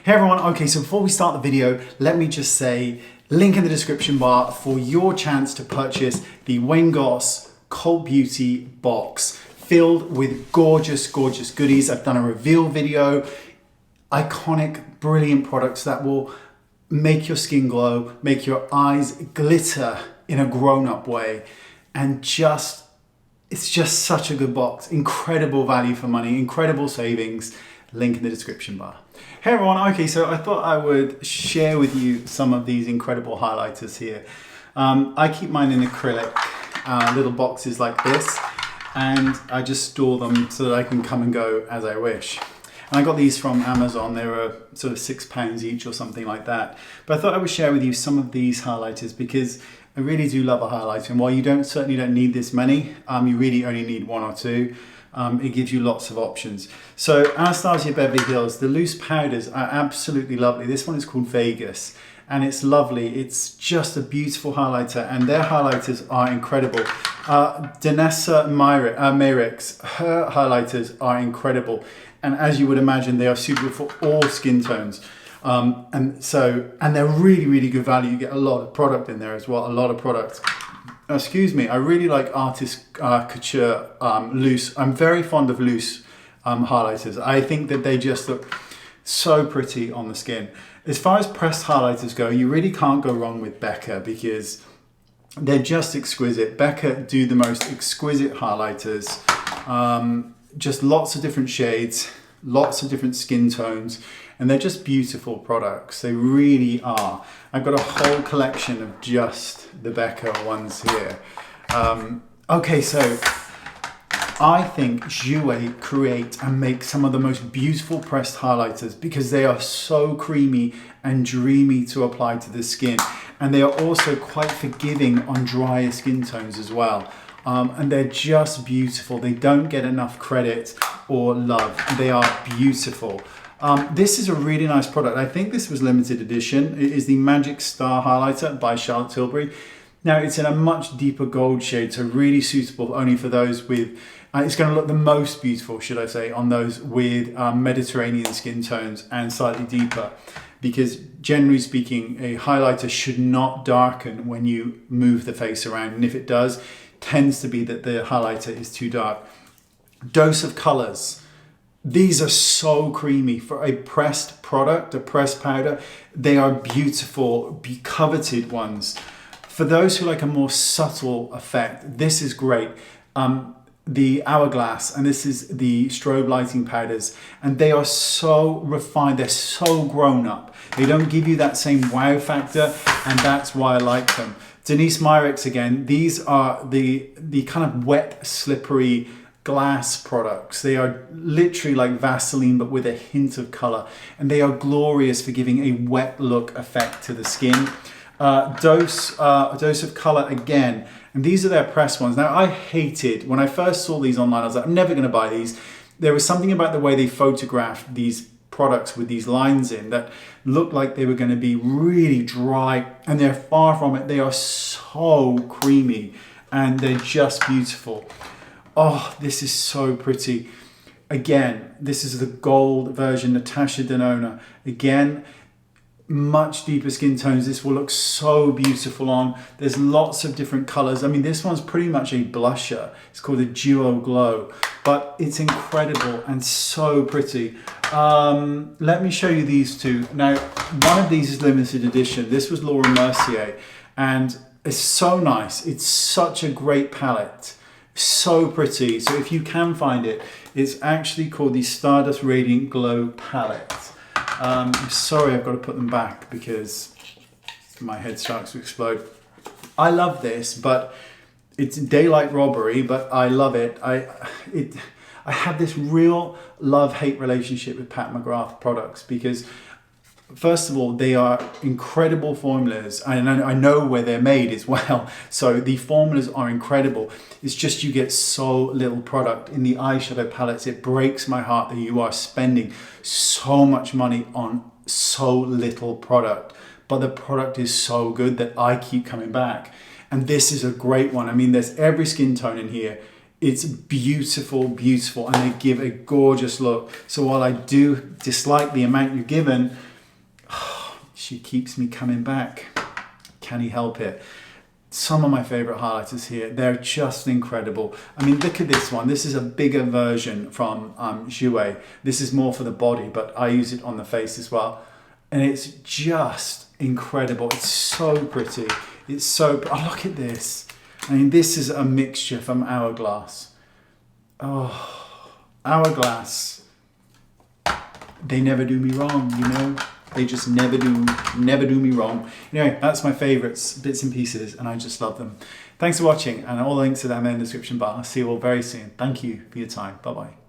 Hey everyone, okay, so before we start the video, let me just say, link in the description bar for your chance to purchase the Wayne Goss Cult Beauty box filled with gorgeous, gorgeous goodies. I've done a reveal video, iconic, brilliant products that will make your skin glow, make your eyes glitter in a grown-up way, and it's just such a good box. Incredible value for money, incredible savings. Link in the description bar. Hey everyone, okay, so I thought I would share with you some of these incredible highlighters here. I keep mine in acrylic, little boxes like this, and I just store them so that I can come and go as I wish. And I got these from Amazon. They were sort of £6 each or something like that. But I thought I would share with you some of these highlighters because I really do love a highlighter. And while you certainly don't need this many, you really only need one or two. It gives you lots of options. So Anastasia Beverly Hills, the loose powders are absolutely lovely. This one is called Vegas and it's lovely. It's just a beautiful highlighter and their highlighters are incredible. Danessa Myricks, her highlighters are incredible. And as you would imagine, they are suitable for all skin tones. And they're really, really good value. You get a lot of product in there as well, a lot of product. Excuse me, I really like Artist Couture loose. I'm very fond of loose highlighters. I think that they just look so pretty on the skin. As far as pressed highlighters go, you really can't go wrong with Becca because they're just exquisite. Becca do the most exquisite highlighters. Just lots of different shades, lots of different skin tones, and they're just beautiful products. They really are. I've got a whole collection of just the Becca ones here. Okay, so I think Jouer create and make some of the most beautiful pressed highlighters because they are so creamy and dreamy to apply to the skin. And they are also quite forgiving on drier skin tones as well. And they're just beautiful. They don't get enough credit or love. They are beautiful. This is a really nice product. I think this was limited edition. It is the Magic Star Highlighter by Charlotte Tilbury. Now it's in a much deeper gold shade, so really suitable only for those with, it's going to look the most beautiful, should I say, on those with Mediterranean skin tones and slightly deeper. Because generally speaking, a highlighter should not darken when you move the face around. And if it does, tends to be that the highlighter is too dark. Dose of colors. These are so creamy for a pressed product, a pressed powder. They are beautiful, coveted ones. For those who like a more subtle effect, this is great. The Hourglass, and this is the Strobe lighting powders, and they are so refined, they're so grown up. They don't give you that same wow factor, and that's why I like them. Denise Meyer's again, these are the kind of wet, slippery glass products. They are literally like Vaseline, but with a hint of color, and they are glorious for giving a wet look effect to the skin. A dose of color again, and these are their pressed ones. Now I hated, when I first saw these online, I was like, I'm never gonna buy these. There was something about the way they photographed these products with these lines in that looked like they were going to be really dry, and they're far from it. They are so creamy and they're just beautiful. Oh, this is so pretty. Again, this is the gold version, Natasha Denona. Again, much deeper skin tones. This will look so beautiful on. There's lots of different colors. I mean, this one's pretty much a blusher. It's called a Duo Glow, but it's incredible and so pretty. Let me show you these two. Now, one of these is limited edition. This was Laura Mercier, and it's so nice. It's such a great palette. So pretty. So if you can find it, it's actually called the Stardust Radiant Glow palette. I'm sorry, I've got to put them back because my head starts to explode. I love this, but it's daylight robbery, but I love it. I have this real love-hate relationship with Pat Mcgrath products because first of all, they are incredible formulas, and I know where they're made as well. So the formulas are incredible. It's just you get so little product in the eyeshadow palettes. It breaks my heart that you are spending so much money on so little product. But the product is so good that I keep coming back. And this is a great one. I mean, there's every skin tone in here. It's beautiful, beautiful, and they give a gorgeous look. So while I do dislike the amount you're given, She keeps me coming back. Can he help it? Some of my favorite highlighters here. They're just incredible. I mean, look at this one. This is a bigger version from Jouer. This is more for the body, but I use it on the face as well. And it's just incredible. It's so pretty. It's so, oh, look at this. I mean, this is a mixture from Hourglass. Oh, Hourglass. They never do me wrong, you know? They just never do me wrong. Anyway, that's my favorites, bits and pieces, and I just love them. Thanks for watching, and all the links to them in the description bar. I'll see you all very soon. Thank you for your time. Bye-bye.